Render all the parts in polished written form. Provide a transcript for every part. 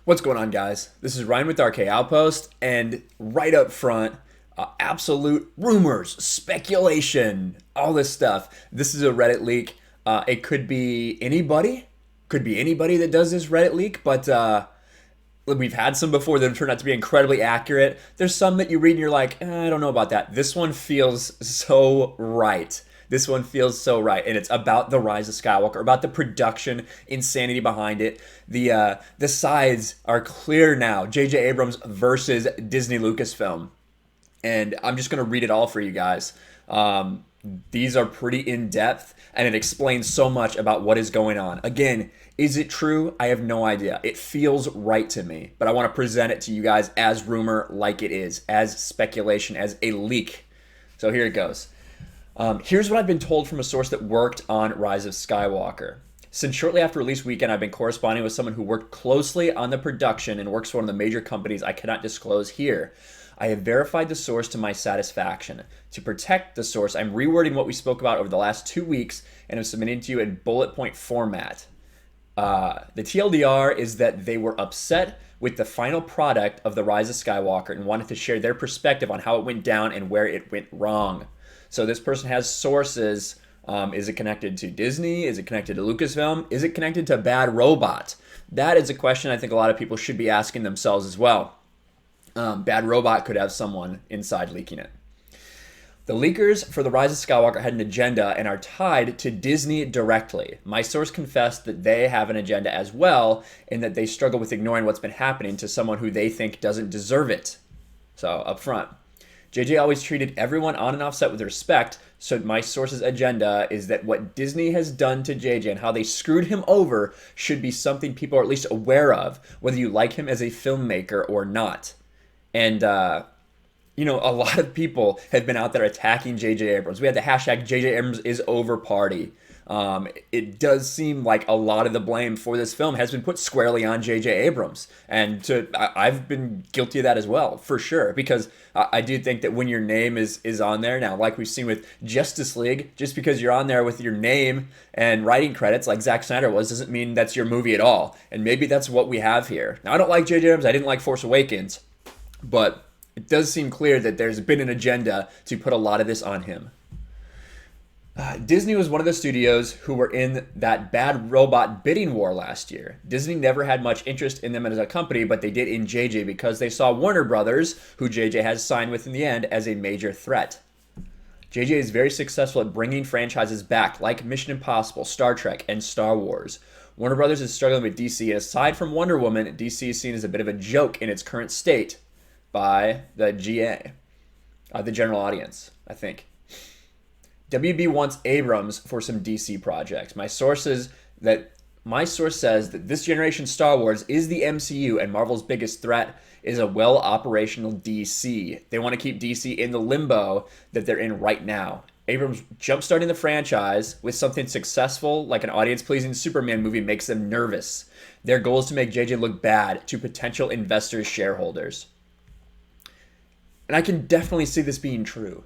What's going on, guys? This is Ryan with RK Outpost, and right up front, absolute rumors, speculation, all this stuff. This is a Reddit leak. It could be anybody that does this Reddit leak, but we've had some before that have turned out to be incredibly accurate. There's some that you read and you're like, I don't know about that. This one feels so right. This one feels so right, and it's about the Rise of Skywalker, about the production insanity behind it. The sides are clear now. JJ Abrams versus Disney Lucasfilm, and I'm just gonna read it all for you guys. These are pretty in depth, and it explains so much about what is going on. Again, is it true? I have no idea. It feels right to me, but I want to present it to you guys as rumor, like it is, as speculation, as a leak. So here it goes. Here's what I've been told from a source that worked on Rise of Skywalker. Since shortly after release weekend, I've been corresponding with someone who worked closely on the production and works for one of the major companies I cannot disclose here. I have verified the source to my satisfaction. To protect the source, I'm rewording what we spoke about over the last 2 weeks and am submitting to you in bullet point format. The TLDR is that they were upset with the final product of the Rise of Skywalker and wanted to share their perspective on how it went down and where it went wrong. So this person has sources. Is it connected to Disney? Is it connected to Lucasfilm? Is it connected to Bad Robot? That is a question I think a lot of people should be asking themselves as well. Bad Robot could have someone inside leaking it. The leakers for The Rise of Skywalker had an agenda and are tied to Disney directly. My source confessed that they have an agenda as well and that they struggle with ignoring what's been happening to someone who they think doesn't deserve it. So, up front. JJ always treated everyone on and off set with respect, so my source's agenda is that what Disney has done to JJ and how they screwed him over should be something people are at least aware of, whether you like him as a filmmaker or not. And, a lot of people have been out there attacking JJ Abrams. We had the hashtag JJ Abrams is over party. It does seem like a lot of the blame for this film has been put squarely on JJ Abrams. And I've been guilty of that as well, for sure. Because I do think that when your name is on there, now like we've seen with Justice League, just because you're on there with your name and writing credits like Zack Snyder was, doesn't mean that's your movie at all. And maybe that's what we have here. Now, I don't like JJ Abrams. I didn't like Force Awakens. But it does seem clear that there's been an agenda to put a lot of this on him. Disney was one of the studios who were in that Bad Robot bidding war last year. Disney never had much interest in them as a company, but they did in JJ because they saw Warner Brothers, who JJ has signed with in the end, as a major threat. JJ is very successful at bringing franchises back, like Mission Impossible, Star Trek, and Star Wars. Warner Brothers is struggling with DC, and aside from Wonder Woman, DC is seen as a bit of a joke in its current state by the GA, the general audience, I think. WB wants Abrams for some DC projects. My source says that this generation Star Wars is the MCU, and Marvel's biggest threat is a well-operational DC. They want to keep DC in the limbo that they're in right now. Abrams jumpstarting the franchise with something successful like an audience-pleasing Superman movie makes them nervous. Their goal is to make JJ look bad to potential investors, shareholders. And I can definitely see this being true.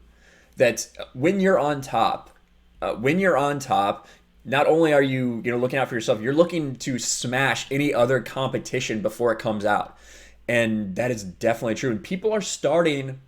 That when you're on top, not only are you looking out for yourself, you're looking to smash any other competition before it comes out, and that is definitely true. And people are starting.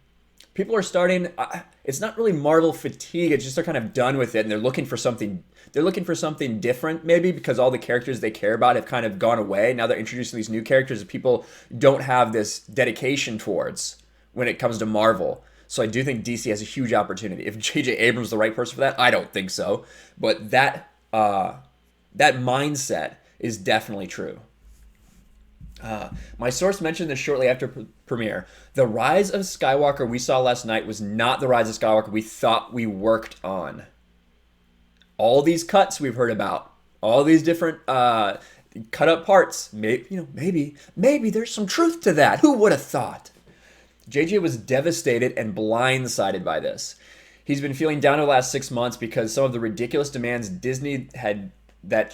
It's not really Marvel fatigue. It's just they're kind of done with it, and they're looking for something. They're looking for something different, maybe because all the characters they care about have kind of gone away. Now they're introducing these new characters that people don't have this dedication towards when it comes to Marvel. So I do think DC has a huge opportunity. If JJ Abrams is the right person for that, I don't think so. But that mindset is definitely true. My source mentioned this shortly after premiere. The Rise of Skywalker we saw last night was not the Rise of Skywalker we thought we worked on. All these cuts we've heard about, all these different cut up parts. Maybe there's some truth to that. Who would have thought? JJ was devastated and blindsided by this. He's been feeling down the last 6 months because some of the ridiculous demands Disney had that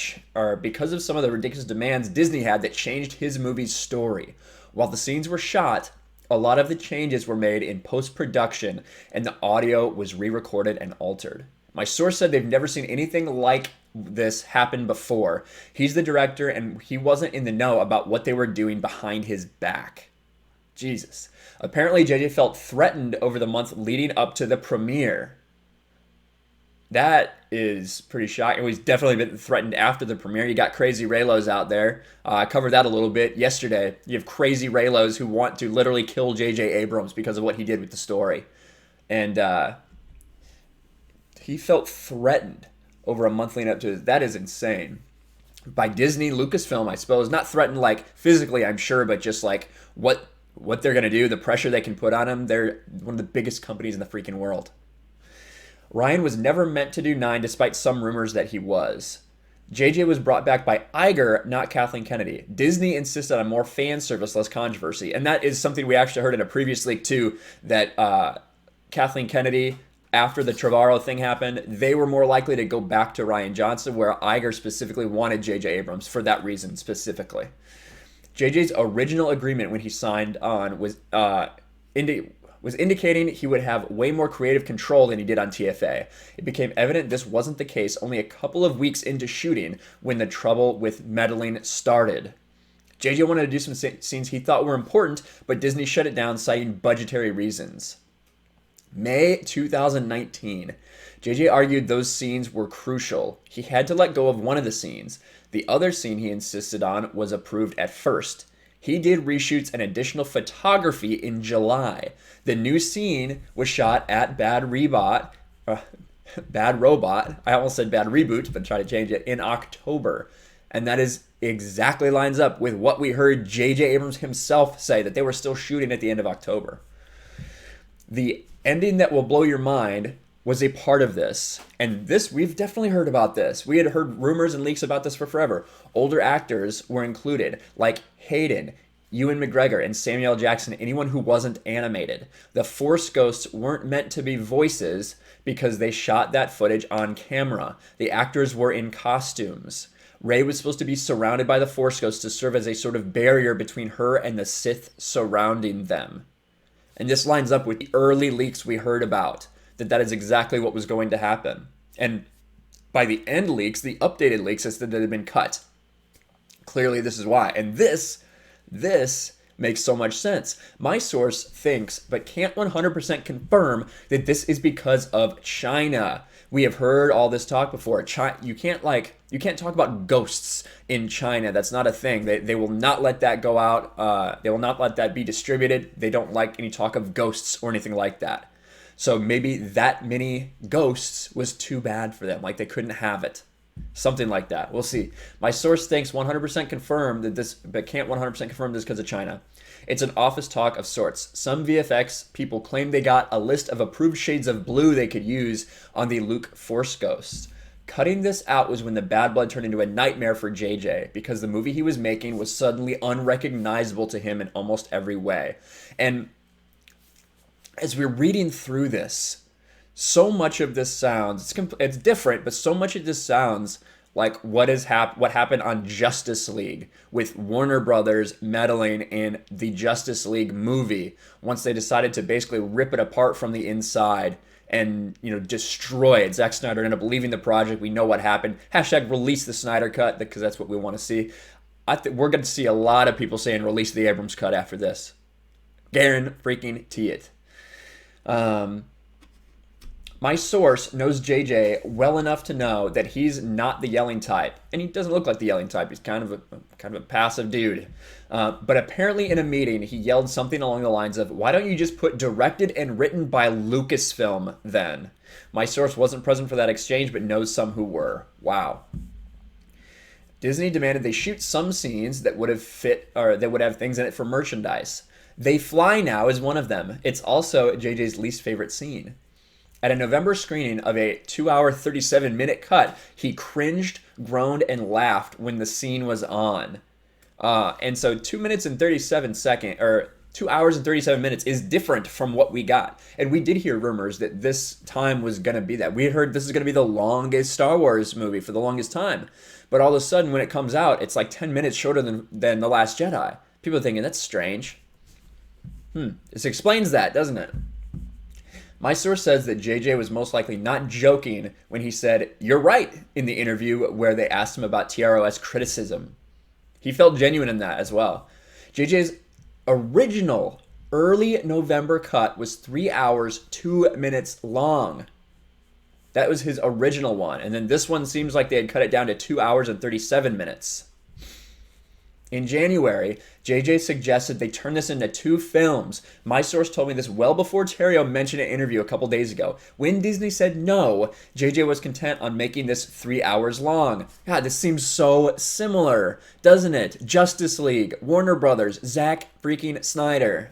changed his movie's story. While the scenes were shot, a lot of the changes were made in post-production and the audio was re-recorded and altered. My source said they've never seen anything like this happen before. He's the director, and he wasn't in the know about what they were doing behind his back. Jesus. Apparently, JJ felt threatened over the month leading up to the premiere. That is pretty shocking. He's definitely been threatened after the premiere. You got crazy Raylos out there. I covered that a little bit yesterday. You have crazy Raylos who want to literally kill JJ Abrams because of what he did with the story. And he felt threatened over a month leading up to it. That is insane. By Disney, Lucasfilm, I suppose. Not threatened like physically, I'm sure, but just like what they're going to do, the pressure they can put on him. They're one of the biggest companies in the freaking world. Ryan was never meant to do 9, despite some rumors that he was. JJ was brought back by Iger, not Kathleen Kennedy. Disney insisted on more fan service, less controversy. And that is something we actually heard in a previous leak, too, that Kathleen Kennedy, after the Trevorrow thing happened, they were more likely to go back to Rian Johnson, where Iger specifically wanted JJ Abrams for that reason specifically. JJ's original agreement when he signed on was indicating he would have way more creative control than he did on TFA. It became evident this wasn't the case only a couple of weeks into shooting when the trouble with meddling started. JJ wanted to do some scenes he thought were important, but Disney shut it down, citing budgetary reasons. May 2019. JJ argued those scenes were crucial. He had to let go of one of the scenes. The other scene he insisted on was approved at first. He did reshoots and additional photography in July. The new scene was shot at Bad Robot. I almost said Bad Reboot, but try to change it, in October. And that is exactly lines up with what we heard JJ Abrams himself say, that they were still shooting at the end of October. The ending that will blow your mind was a part of this. And this, we've definitely heard about this. We had heard rumors and leaks about this for forever. Older actors were included, like Hayden, Ewan McGregor, and Samuel L. Jackson, anyone who wasn't animated. The Force Ghosts weren't meant to be voices because they shot that footage on camera. The actors were in costumes. Rey was supposed to be surrounded by the Force Ghosts to serve as a sort of barrier between her and the Sith surrounding them. And this lines up with the early leaks we heard about, that is exactly what was going to happen. And by the end leaks, the updated leaks, it said that it had been cut. Clearly, this is why. And this makes so much sense. My source thinks, but can't 100% confirm, that this is because of China. We have heard all this talk before. You can't talk about ghosts in China. That's not a thing. They will not let that go out. They will not let that be distributed. They don't like any talk of ghosts or anything like that. So maybe that many ghosts was too bad for them. Like they couldn't have it. Something like that. We'll see. My source thinks 100% confirmed that this, but can't 100% confirm this because of China. It's an office talk of sorts. Some VFX people claim they got a list of approved shades of blue they could use on the Luke Force Ghosts. Cutting this out was when the bad blood turned into a nightmare for JJ, because the movie he was making was suddenly unrecognizable to him in almost every way. And as we're reading through this, so much of this sounds, it's different, but so much of this sounds like what happened on Justice League, with Warner Brothers meddling in the Justice League movie once they decided to basically rip it apart from the inside and, destroy it. Zack Snyder ended up leaving the project. We know what happened. Hashtag release the Snyder Cut, because that's what we want to see. We're going to see a lot of people saying release the Abrams Cut after this. Guarantee it. My source knows JJ well enough to know that he's not the yelling type, and he doesn't look like the yelling type. He's kind of a passive dude. But apparently in a meeting, he yelled something along the lines of, "Why don't you just put directed and written by Lucasfilm then?" My source wasn't present for that exchange, but knows some who were. Wow. Disney demanded they shoot some scenes that would have things in it for merchandise. They Fly Now is one of them. It's also JJ's least favorite scene. At a November screening of a 2-hour, 37-minute cut, he cringed, groaned, and laughed when the scene was on. And so 2 hours and 37 minutes is different from what we got. And we did hear rumors that this time was going to be that. We had heard this is going to be the longest Star Wars movie for the longest time. But all of a sudden, when it comes out, it's like 10 minutes shorter than The Last Jedi. People are thinking, that's strange. This explains that, doesn't it? My source says that JJ was most likely not joking when he said, "You're right," in the interview where they asked him about TROS criticism. He felt genuine in that as well. JJ's original early November cut was 3 hours, 2 minutes long. That was his original one. And then this one seems like they had cut it down to 2 hours and 37 minutes. In January, JJ suggested they turn this into 2 films. My source told me this well before Terrio mentioned an interview a couple days ago. When Disney said no, JJ was content on making this 3 hours long. God, this seems so similar, doesn't it? Justice League, Warner Brothers, Zack freaking Snyder.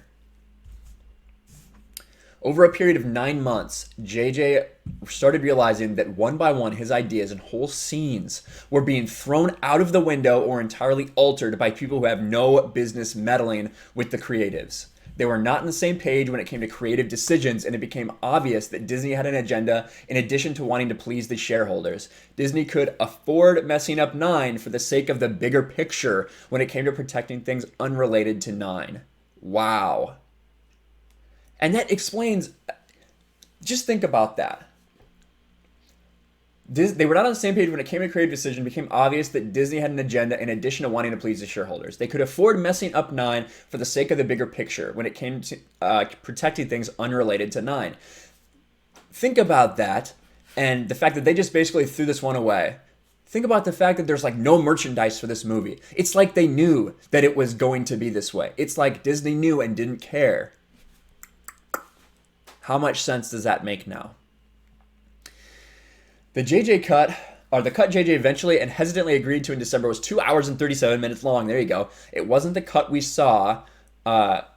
Over a period of 9 months, JJ started realizing that one by one his ideas and whole scenes were being thrown out of the window or entirely altered by people who have no business meddling with the creatives. They were not on the same page when it came to creative decisions, and it became obvious that Disney had an agenda in addition to wanting to please the shareholders. Disney could afford messing up 9 for the sake of the bigger picture when it came to protecting things unrelated to 9. Wow. And that explains, just think about that. They were not on the same page when it came to creative decision. It became obvious that Disney had an agenda in addition to wanting to please the shareholders. They could afford messing up 9 for the sake of the bigger picture when it came to protecting things unrelated to 9. Think about that and the fact that they just basically threw this one away. Think about the fact that there's like no merchandise for this movie. It's like they knew that it was going to be this way. It's like Disney knew and didn't care. How much sense does that make now? The cut JJ eventually and hesitantly agreed to in December was 2 hours and 37 minutes long. There you go. It wasn't the cut we saw,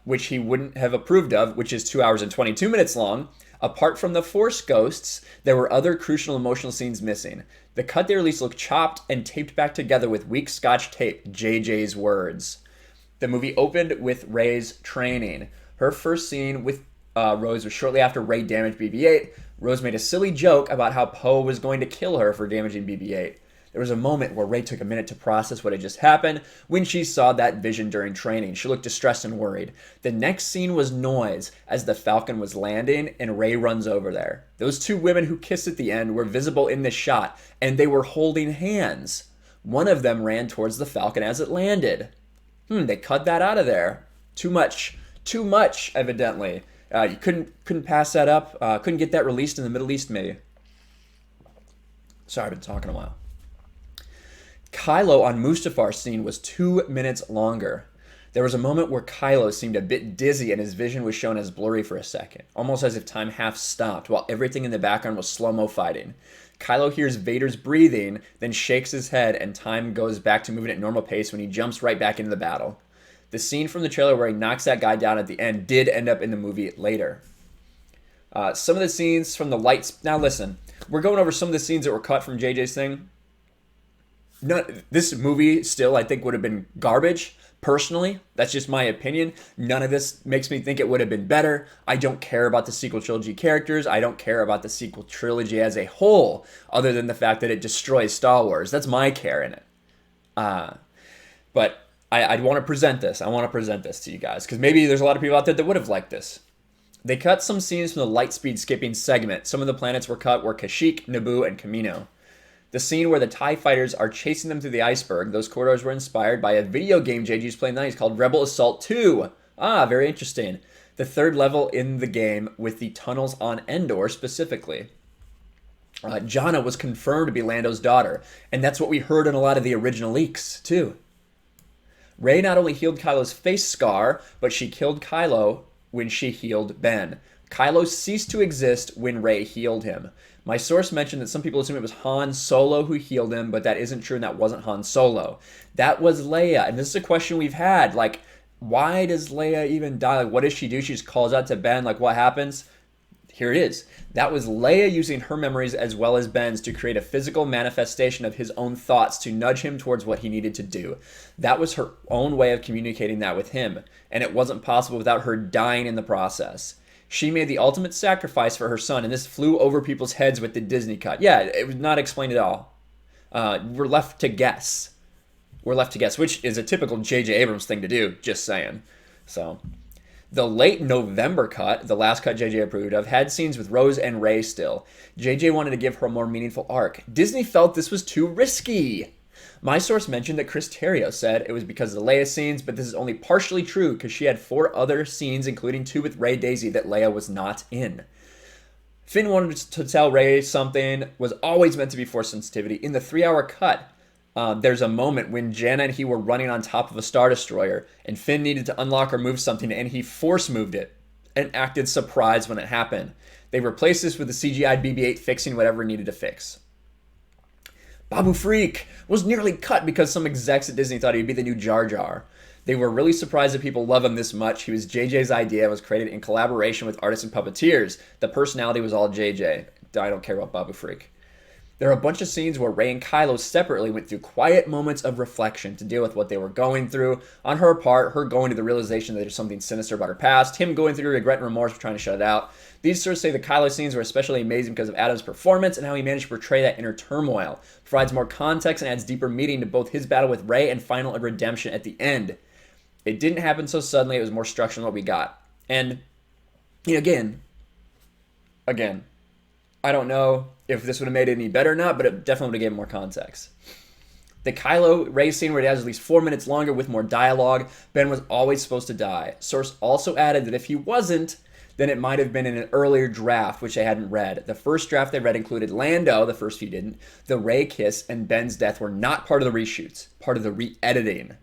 which he wouldn't have approved of, which is 2 hours and 22 minutes long. Apart from the Force ghosts, there were other crucial emotional scenes missing. The cut they released looked chopped and taped back together with weak Scotch tape, JJ's words. The movie opened with Rey's training. Her first scene with Rose was shortly after Rey damaged BB-8. Rose made a silly joke about how Poe was going to kill her for damaging BB-8. There was a moment where Rey took a minute to process what had just happened when she saw that vision during training. She looked distressed and worried. The next scene was noise as the Falcon was landing and Rey runs over there. Those 2 women who kissed at the end were visible in this shot, and they were holding hands. One of them ran towards the Falcon as it landed. They cut that out of there. Too much, evidently. You couldn't pass that up. Couldn't get that released in the Middle East, maybe. Sorry, I've been talking a while. Kylo on Mustafar's scene was 2 minutes longer. There was a moment where Kylo seemed a bit dizzy and his vision was shown as blurry for a second, almost as if time half stopped while everything in the background was slow-mo fighting. Kylo hears Vader's breathing, then shakes his head, and time goes back to moving at normal pace when he jumps right back into the battle. The scene from the trailer where he knocks that guy down at the end did end up in the movie later. Some of the scenes from the lights... Now listen, we're going over some of the scenes that were cut from JJ's thing. This movie still, I think, would have been garbage. Personally, that's just my opinion. None of this makes me think it would have been better. I don't care about the sequel trilogy characters. I don't care about the sequel trilogy as a whole, other than the fact that it destroys Star Wars. That's my care in it. But I'd want to present this. I want to present this to you guys, because maybe there's a lot of people out there that would have liked this. They cut some scenes from the lightspeed skipping segment. Some of the planets were cut were Kashyyyk, Naboo, and Kamino. The scene where the TIE fighters are chasing them through the iceberg, those corridors were inspired by a video game JG's playing the 90s called Rebel Assault 2. Very interesting. The 3rd level in the game with the tunnels on Endor specifically. Jannah was confirmed to be Lando's daughter, and that's what we heard in a lot of the original leaks, too. Rey not only healed Kylo's face scar, but she killed Kylo when she healed Ben. Kylo ceased to exist when Rey healed him. My source mentioned that some people assume it was Han Solo who healed him, but that isn't true, and that wasn't Han Solo. That was Leia, and this is a question we've had. Like, why does Leia even die? Like, what does she do? She just calls out to Ben, like, what happens? Here it is. That was Leia using her memories as well as Ben's to create a physical manifestation of his own thoughts to nudge him towards what he needed to do. That was her own way of communicating that with him, and it wasn't possible without her dying in the process. She made the ultimate sacrifice for her son, and this flew over people's heads with the Disney cut. Yeah, it was not explained at all. We're left to guess. Which is a typical JJ Abrams thing to do, just saying. So, The late November cut, the last cut JJ approved of, had scenes with Rose and Rey still. JJ wanted to give her a more meaningful arc. Disney felt this was too risky. My source mentioned that Chris Terrio said it was because of the Leia scenes, but this is only partially true because she had 4 other scenes, including 2 with Rey Daisy, that Leia was not in. Finn wanted to tell Rey something, was always meant to be Force sensitivity. In the 3-hour cut, there's a moment when Jannah and he were running on top of a Star Destroyer, and Finn needed to unlock or move something, and he force moved it and acted surprised when it happened. They replaced this with the CGI BB-8 fixing whatever it needed to fix. Babu Freak was nearly cut because some execs at Disney thought he'd be the new Jar Jar. They were really surprised that people love him this much. He was JJ's idea and was created in collaboration with artists and puppeteers. The personality was all JJ. I don't care about Babu Freak. There are a bunch of scenes where Rey and Kylo separately went through quiet moments of reflection to deal with what they were going through. On her part, her going to the realization that there's something sinister about her past, him going through regret and remorse for trying to shut it out. These sources say the Kylo scenes were especially amazing because of Adam's performance and how he managed to portray that inner turmoil. Provides more context and adds deeper meaning to both his battle with Rey and final redemption at the end. It didn't happen so suddenly, it was more structured than what we got. And, again, I don't know if this would have made it any better or not, but it definitely would have given more context. The Kylo Rey scene where it has at least 4 minutes longer with more dialogue. Ben was always supposed to die. Source also added that if he wasn't, then it might have been in an earlier draft, which I hadn't read. The first draft they read included Lando, the first few didn't. The Rey kiss and Ben's death were not part of the reshoots, part of the re-editing.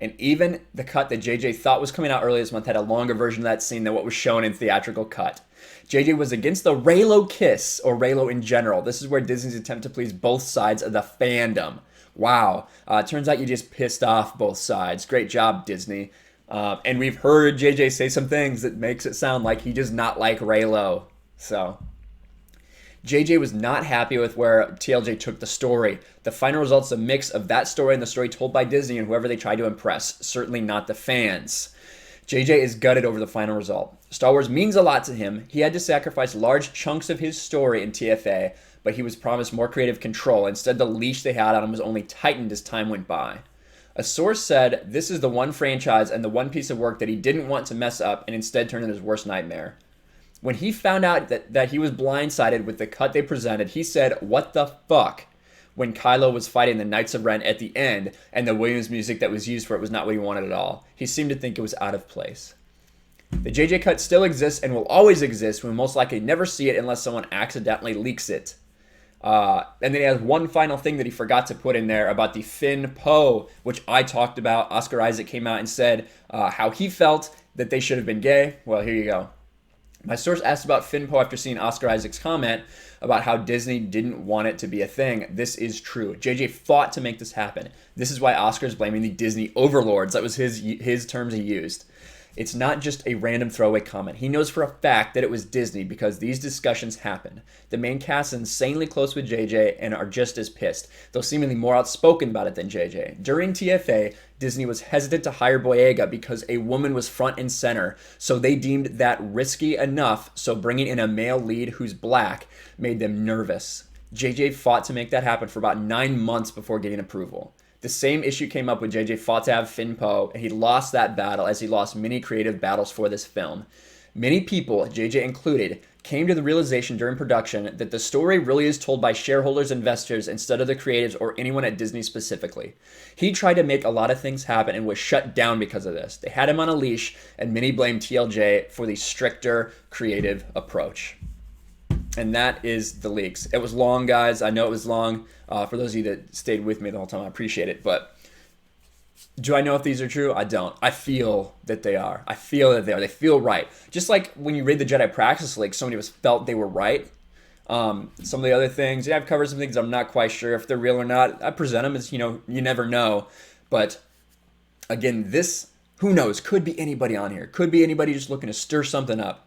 And even the cut that JJ thought was coming out earlier this month had a longer version of that scene than what was shown in theatrical cut. JJ was against the Reylo kiss, or Reylo in general. This is where Disney's attempt to please both sides of the fandom. Wow. Turns out you just pissed off both sides. Great job, Disney. And we've heard JJ say some things that makes it sound like he does not like Reylo. So JJ was not happy with where TLJ took the story. The final result's a mix of that story and the story told by Disney and whoever they tried to impress. Certainly not the fans. JJ is gutted over the final result. Star Wars means a lot to him. He had to sacrifice large chunks of his story in TFA, but he was promised more creative control. Instead, the leash they had on him was only tightened as time went by. A source said this is the one franchise and the one piece of work that he didn't want to mess up and instead turned into his worst nightmare. When he found out that he was blindsided with the cut they presented, he said, "What the fuck?" when Kylo was fighting the Knights of Ren at the end, and the Williams music that was used for it was not what he wanted at all. He seemed to think it was out of place. The JJ cut still exists and will always exist. We'll most likely never see it unless someone accidentally leaks it. And then he has one final thing that he forgot to put in there about the Finn Poe, which I talked about. Oscar Isaac came out and said how he felt that they should have been gay. Well, here you go. My source asked about Finn Poe after seeing Oscar Isaac's comment about how Disney didn't want it to be a thing. This is true. JJ fought to make this happen. This is why Oscar's blaming the Disney overlords. That was his terms he used. It's not just a random throwaway comment. He knows for a fact that it was Disney because these discussions happened. The main cast is insanely close with JJ and are just as pissed, though seemingly more outspoken about it than JJ. During TFA, Disney was hesitant to hire Boyega because a woman was front and center, so they deemed that risky enough, so bringing in a male lead who's black made them nervous. JJ fought to make that happen for about 9 months before getting approval. The same issue came up when JJ fought to have Finn Poe, and he lost that battle as he lost many creative battles for this film. Many people, JJ included, came to the realization during production that the story really is told by shareholders, investors, instead of the creatives or anyone at Disney specifically. He tried to make a lot of things happen and was shut down because of this. They had him on a leash, and many blamed TLJ for the stricter creative approach. And that is the leaks. It was long, guys. I know it was long. For those of you that stayed with me the whole time, I appreciate it. But do I know if these are true? I don't. I feel that they are. I feel that they are. They feel right. Just like when you read the Jedi Practice Leaks, so many of us felt they were right. Some of the other things, I've covered some things I'm not quite sure if they're real or not. I present them as, you never know. But again, this, who knows? Could be anybody on here. Could be anybody just looking to stir something up.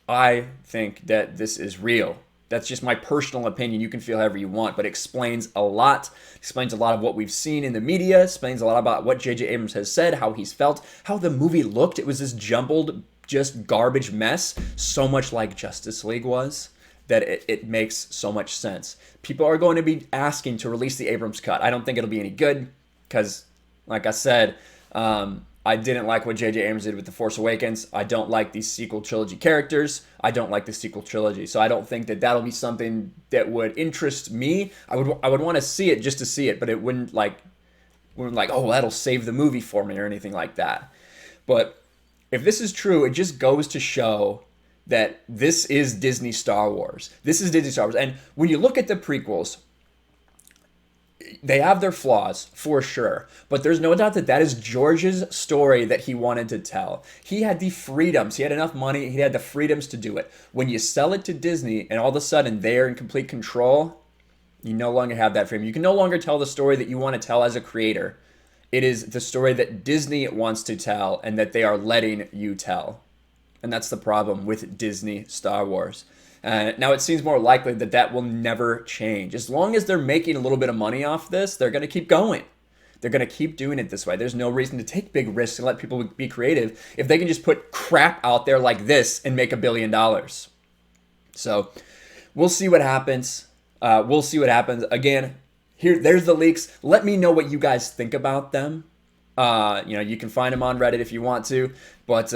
I think that this is real. That's just my personal opinion. You can feel however you want, but it explains a lot. Explains a lot of what we've seen in the media. Explains a lot about what JJ Abrams has said, how he's felt, how the movie looked. It was this jumbled, just garbage mess, so much like Justice League was, that it makes so much sense. People are going to be asking to release the Abrams cut. I don't think it'll be any good because, like I said, I didn't like what JJ Abrams did with The Force Awakens. I don't like these sequel trilogy characters. I don't like the sequel trilogy. So I don't think that that'll be something that would interest me. I would want to see it just to see it, but it wouldn't like, oh, that'll save the movie for me or anything like that. But if this is true, it just goes to show that this is Disney Star Wars. This is Disney Star Wars. And when you look at the prequels, they have their flaws, for sure. But there's no doubt that that is George's story that he wanted to tell. He had the freedoms. He had enough money. He had the freedoms to do it. When you sell it to Disney and all of a sudden they're in complete control, you no longer have that freedom. You can no longer tell the story that you want to tell as a creator. It is the story that Disney wants to tell and that they are letting you tell. And that's the problem with Disney Star Wars. Now it seems more likely that that will never change. As long as they're making a little bit of money off this, they're going to keep going. They're going to keep doing it this way. There's no reason to take big risks and let people be creative if they can just put crap out there like this and make $1 billion. So we'll see what happens. We'll see what happens. Again, there's the leaks. Let me know what you guys think about them. You can find them on Reddit if you want to. But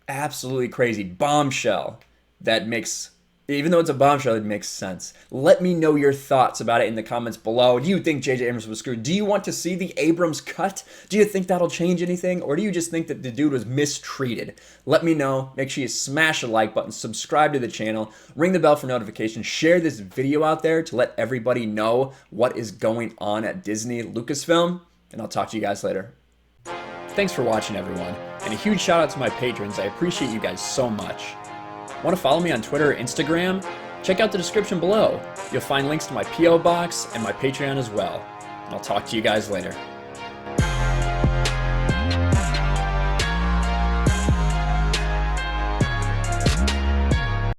absolutely crazy. Bombshell. That makes... Even though it's a bombshell, it makes sense. Let me know your thoughts about it in the comments below. Do you think JJ Abrams was screwed? Do you want to see the Abrams cut? Do you think that'll change anything? Or do you just think that the dude was mistreated? Let me know. Make sure you smash the like button, subscribe to the channel, ring the bell for notifications, share this video out there to let everybody know what is going on at Disney Lucasfilm, and I'll talk to you guys later. Thanks for watching, everyone, and a huge shout out to my patrons. I appreciate you guys so much. Want to follow me on Twitter or Instagram? Check out the description below. You'll find links to my P.O. box and my Patreon as well. And I'll talk to you guys later.